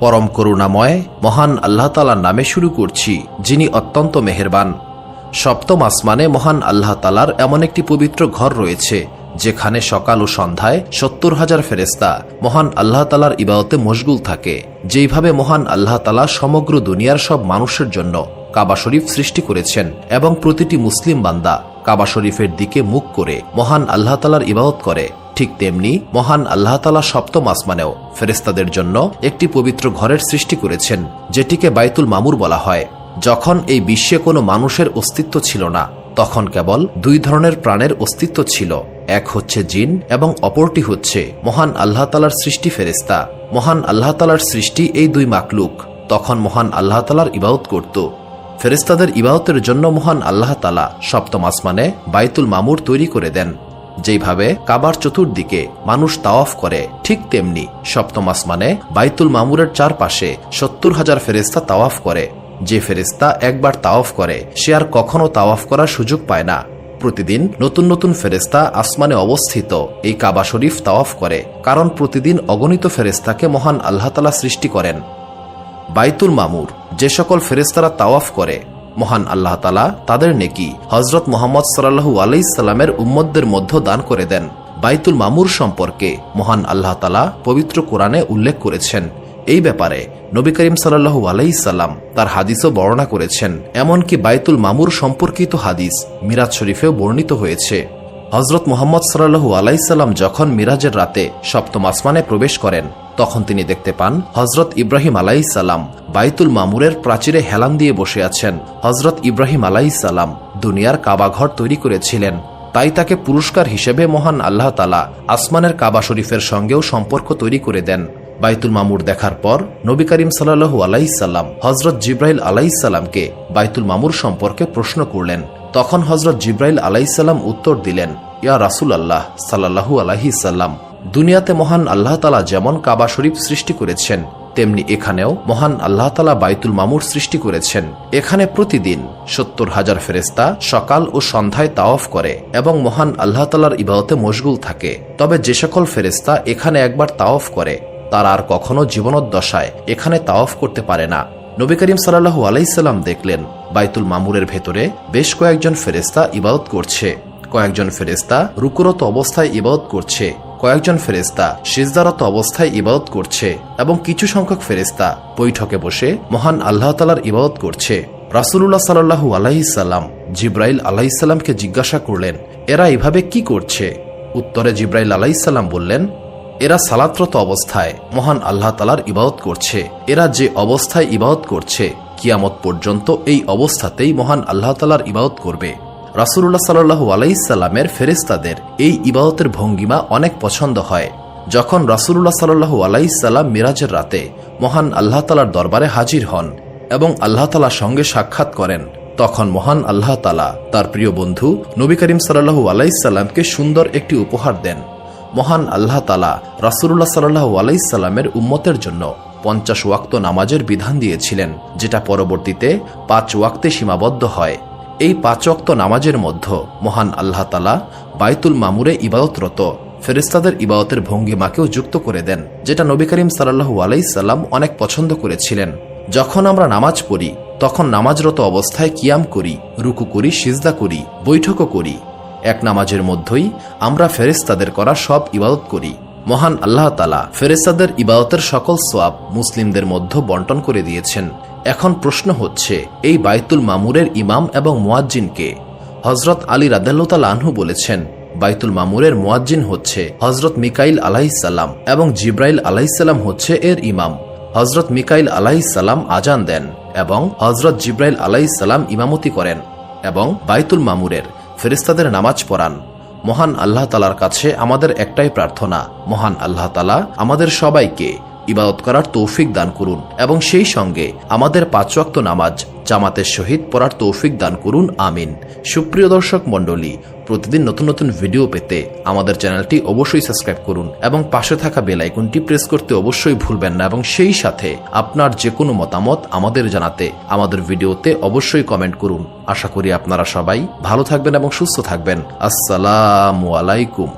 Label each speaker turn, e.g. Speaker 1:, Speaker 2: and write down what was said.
Speaker 1: পরম করুণাময় মহান আল্লাহ তাআলার নামে শুরু করছি, যিনি অত্যন্ত মেহেরবান। সপ্তম আসমানে মহান আল্লাহ তাআলার এমন একটি পবিত্র ঘর রয়েছে, যেখানে সকাল ও সন্ধ্যায় ৭০,০০০ ফেরেশতা মহান আল্লাহ তাআলার ইবাদতে মশগুল থাকে। যেইভাবে মহান আল্লাহ তাআলা সমগ্র দুনিয়ার সব মানুষের জন্য কাবা শরীফ সৃষ্টি করেছেন এবং প্রতিটি মুসলিম বান্দা কাবা শরীফের দিকে মুখ করে মহান আল্লাহ তাআলার ইবাদত করে, ঠিক তেমনি মহান আল্লাহ তাআলা সপ্তম আসমানেও ফেরেশতাদের জন্য একটি পবিত্র ঘরের সৃষ্টি করেছেন, যেটিকে বাইতুল মামুর বলা হয়। যখন এই বিশ্বে কোনো মানুষের অস্তিত্ব ছিল না, তখন কেবল দুই ধরনের প্রাণের অস্তিত্ব ছিল, এক হচ্ছে জিন এবং অপরটি হচ্ছে মহান আল্লাহ তাআলার সৃষ্টি ফেরেশতা। মহান আল্লাহ তাআলার সৃষ্টি এই দুই মাখলুক তখন মহান আল্লাহ তাআলার ইবাদত করত। ফেরেশতাদের ইবাদতের জন্য মহান আল্লাহ তাআলা সপ্তম আসমানে বাইতুল মামুর তৈরি করে দেন। যেইভাবে কাবার চতুর্দিকে মানুষ তাওয়াফ করে, ঠিক তেমনি সপ্তম আসমানে বাইতুল মামুরের চারপাশে ৭০,০০০ ফেরেশতা তাওয়াফ করে। যে ফেরেশতা একবার তাওয়াফ করে সে আর কখনো তাওয়াফ করার সুযোগ পায় না। প্রতিদিন নতুন নতুন ফেরেশতা আসমানে অবস্থিত এই কাবা শরীফ তাওয়াফ করে, কারণ প্রতিদিন অগণিত ফেরেশতাকে মহান আল্লাহ তাআলা সৃষ্টি করেন। বাইতুল মামুর যে সকল ফেরেশতারা তাওয়াফ করে, মহান আল্লাহ তাআলা তাদের নেকি হযরত মুহাম্মদ সাল্লাল্লাহু আলাইহি সাল্লামের উম্মতদের মধ্যে দান করে দেন। বাইতুল মামুর সম্পর্কে মহান আল্লাহ তাআলা পবিত্র কোরআনে উল্লেখ করেছেন। এই ব্যাপারে নবী করিম সাল্লাল্লাহু আলাইহি সাল্লাম তার হাদিসও বর্ণনা করেছেন। এমনকি বাইতুল মামুর সম্পর্কিত হাদিস মিরাজ শরীফেও বর্ণিত হয়েছে। হযরত মুহাম্মদ সাল্লাল্লাহু আলাইহি সাল্লাম যখন মিরাজের রাতে সপ্তম আসমানে প্রবেশ করেন, তখন তিনি দেখতে পান হযরত ইব্রাহিম আলাইহিস সালাম বাইতুল মামুরের প্রাচীরে হেলান দিয়ে বসে আছেন। হযরত ইব্রাহিম আলাইহিস সালাম দুনিয়ার কাবা ঘর তৈরি করেছিলেন, তাই তাকে পুরস্কার হিসেবে মহান আল্লাহ তাআলা আসমানের কাবা শরীফের সঙ্গেও সম্পর্ক তৈরি করে দেন। বাইতুল মামুর দেখার পর নবী করিম সাল্লাল্লাহু আলাইহি সাল্লাম হযরত জিব্রাইল আলাইহিস সালামকে বাইতুল মামুর সম্পর্কে প্রশ্ন করলেন। তখন হযরত জিব্রাইল আলাইহিস সালাম উত্তর দিলেন, ইয়া রাসূলুল্লাহ সাল্লাল্লাহু আলাইহি সাল্লাম, দুনিয়াতে মহান আল্লাহ তাআলা যেমন কাবা শরীফ সৃষ্টি করেছেন, তেমনি এখানেও মহান আল্লাহ তাআলা বাইতুল মামুর সৃষ্টি করেছেন। এখানে প্রতিদিন ৭০,০০০ ফেরেশতা সকাল ও সন্ধ্যায় তাওয়াফ করে এবং মহান আল্লাহ তাআলার ইবাদতে মশগুল থাকে। তবে যে সকল ফেরেশতা এখানে একবার তাওয়াফ করে, তারা আর কখনো জীবনোদ্দশায় এখানে তাওয়াফ করতে পারে না। নবী করিম সাল্লাল্লাহু আলাইহি সাল্লাম দেখলেন বাইতুল মামুরের ভেতরে বেশ কয়েকজন ফেরেশতা ইবাদত করছে, কয়েকজন ফেরেশতা রুকুরত অবস্থায় ইবাদত করছে, কয়েকজন ফেরেশতা সিজদারত অবস্থায় ইবাদত করছে এবং কিছু সংখ্যক ফেরেশতা বৈঠকে বসে মহান আল্লাহ তাআলার ইবাদত করছে। রাসূলুল্লাহ সাল্লাল্লাহু আলাইহি সাল্লাম জিব্রাইল আলাইহিস সালামকে জিজ্ঞাসা করলেন, এরা এভাবে কি করছে? উত্তরে জিব্রাইল আলাইহিস সালাম বললেন, এরা সালাতরত অবস্থায় মহান আল্লাহ তাআলার ইবাদত করছে। এরা যে অবস্থায় ইবাদত করছে, কিয়ামত পর্যন্ত এই অবস্থাতেই মহান আল্লাহ তাআলার ইবাদত করবে। রাসূলুল্লাহ সাল্লাল্লাহু আলাইহি সাল্লামের ফেরেশতাদের এই ইবাদতের ভঙ্গিমা অনেক পছন্দ হয়। যখন রাসূলুল্লাহ সাল্লাল্লাহু আলাইহি সাল্লাম মিরাজের রাতে মহান আল্লাহ তাআলার দরবারে হাজির হন এবং আল্লাহ তাআলার সঙ্গে সাক্ষাৎ করেন, তখন মহান আল্লাহ তাআলা তার প্রিয় বন্ধু নবী করিম সাল্লাল্লাহু আলাইহি সাল্লামকে সুন্দর একটি উপহার দেন। মহান আল্লাহ তাআলা রাসূলুল্লাহ সাল্লাল্লাহু আলাইহি সাল্লামের উম্মতের জন্য ৫০ ওয়াক্ত নামাজের বিধান দিয়েছিলেন, যেটা পরবর্তীতে ৫ ওয়াক্তে সীমাবদ্ধ হয়। এই ৫ ওয়াক্ত নামাজের মধ্যে মহান আল্লাহ তাআলা বাইতুল মামুরে ইবাদতরত ফেরেশতাদের ইবাদতের ভঙ্গিমাকেও যুক্ত করে দেন, যেটা নবী করিম সাল্লাল্লাহু আলাইহি সাল্লাম অনেক পছন্দ করেছিলেন। যখন আমরা নামাজ পড়ি, তখন নামাজরত অবস্থায় কিয়াম করি, রুকু করি, সিজদা করি, বৈঠকও করি। এক নামাজের মধ্যেই আমরা ফেরেশতাদের করা সব ইবাদত করি। মহান আল্লাহ তাআলা ফেরেশতাদের ইবাদতের সকল সওয়াব মুসলিমদের মধ্যে বন্টন করে দিয়েছেন। এখন প্রশ্ন হচ্ছে, এই বাইতুল মামুরের ইমাম এবং মুয়াজ্জিন কে? হযরত আলী রাদিয়াল্লাহু তাআলা আনহু বলেছেন, বাইতুল মামুরের মুয়াজ্জিন হচ্ছে হযরত মিকাইল আলাইহিস সালাম এবং জিব্রাইল আলাইহিস সালাম হচ্ছে এর ইমাম। হযরত মিকাইল আলাইহিস সালাম আজান দেন এবং হযরত জিব্রাইল আলাইহিস সালাম ইমামতি করেন এবং বাইতুল মামুরের ফেরেশতাদের নামাজ পড়ান। মহান আল্লাহ তাআলার কাছে আমাদের একটাই প্রার্থনা, মহান আল্লাহ তাআলা আমাদের সবাইকে ইবাদত করার তৌফিক দান করুন এবং সেই সঙ্গে আমাদের ৫ ওয়াক্ত নামাজ জামাতের সহিত পড়ার তৌফিক দান করুন, আমিন। সুপ্রিয় দর্শক মণ্ডলী, প্রতিদিন নতুন নতুন ভিডিও পেতে আমাদের চ্যানেলটি অবশ্যই সাবস্ক্রাইব করুন এবং পাশে থাকা বেল আইকনটি প্রেস করতে অবশ্যই ভুলবেন না এবং সেই সাথে আপনার যে কোনো মতামত আমাদের জানাতে আমাদের ভিডিওতে অবশ্যই কমেন্ট করুন। আশা করি আপনারা সবাই ভালো থাকবেন এবং সুস্থ থাকবেন। আসসালামু আলাইকুম।